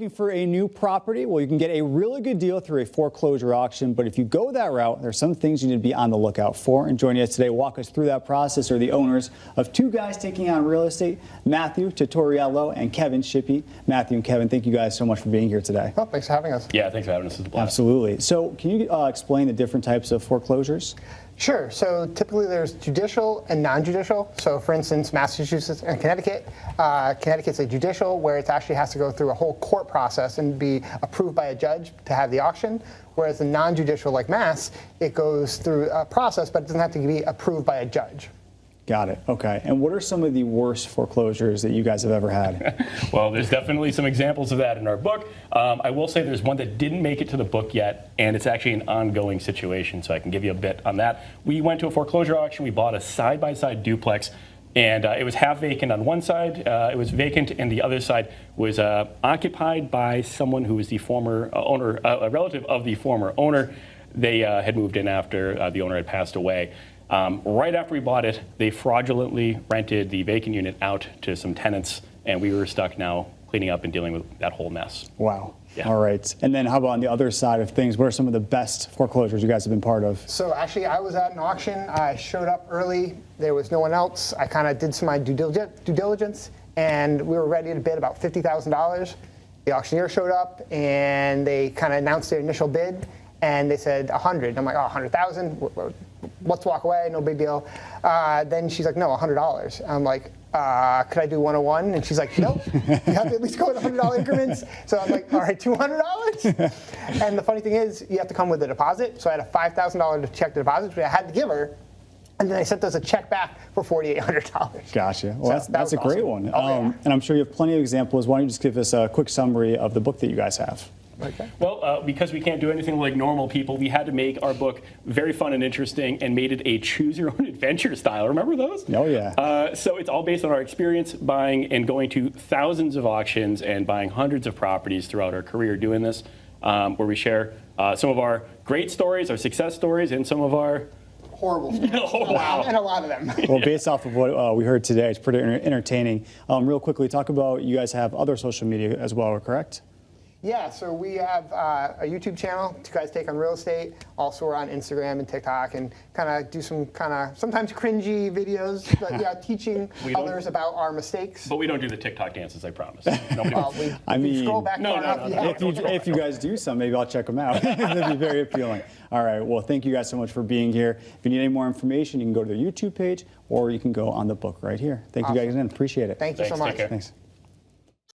Looking for a new property? Well, you can get a really good deal through a foreclosure auction, but if you go that route, there's some things you need to be on the lookout for. And joining us today, walk us through that process are the owners of two guys taking on real estate, Matthew Tutoriello and Kevin Shippey. Matthew and Kevin, thank you guys so much for being here today. Oh, thanks for having us. Yeah, thanks for having us. It's a blast. Absolutely. So can you explain the different types of foreclosures? Sure. So typically there's judicial and non-judicial. So for instance, Massachusetts and Connecticut, Connecticut's a judicial where it actually has to go through a whole court process and be approved by a judge to have the auction. Whereas the non-judicial, like Mass, it goes through a process, but it doesn't have to be approved by a judge. Got it. Okay. And what are some of the worst foreclosures that you guys have ever had? Well, there's definitely some examples of that in our book. I will say there's one that didn't make it to the book yet, and it's actually an ongoing situation, so I can give you a bit on that. We went to a foreclosure auction. We bought a side-by-side duplex, and it was half vacant on one side. It was vacant, and the other side was occupied by someone who was the former owner, a relative of the former owner. They had moved in after the owner had passed away. Right after we bought it, they fraudulently rented the vacant unit out to some tenants, and we were stuck now cleaning up and dealing with that whole mess. Wow. Yeah. All right. And then how about on the other side of things? What are some of the best foreclosures you guys have been part of? So actually, I was at an auction. I showed up early. There was no one else. I kind of did some of my due diligence, and we were ready to bid about $50,000. The auctioneer showed up, and they kind of announced their initial bid, and they said 100. I'm like, oh, 100,000. Let's walk away, no big deal. Then she's like, no, $100. I'm like, could I do 101? And she's like, nope, you have to at least go in $100 increments. So I'm like, all right, $200? And the funny thing is, you have to come with a deposit. So I had a $5,000 to check the deposit, which I had to give her. And then they sent us a check back for $4,800. Gotcha. Well, So that's a awesome. great one. Oh, yeah. And I'm sure you have plenty of examples. Why don't you just give us a quick summary of the book that you guys have? Okay. Well, because we can't do anything like normal people, we had to make our book very fun and interesting and made it a choose-your-own-adventure style. Remember those? Oh, yeah. So it's all based on our experience buying and going to thousands of auctions and buying hundreds of properties throughout our career doing this, where we share some of our great stories, our success stories, and some of our Horrible stories. Oh, wow. And a lot of them. Well, based off of what we heard today, it's pretty entertaining. Real quickly, talk about you guys have other social media as well, correct? Yeah, so we have a YouTube channel, Two Guys Take on Real Estate. Also, we're on Instagram and TikTok and kind of do some sometimes cringy videos, but yeah, teaching others about our mistakes. But we don't do the TikTok dances, I promise. I mean, scroll back no, far no, enough, no, yeah. no. If you guys do some, maybe I'll check them out. That'd be very appealing. All right. Well, thank you guys so much for being here. If you need any more information, you can go to the YouTube page or you can go on the book right here. Thank you guys again. Appreciate it. Thank you so Thanks, much. take care. Thanks.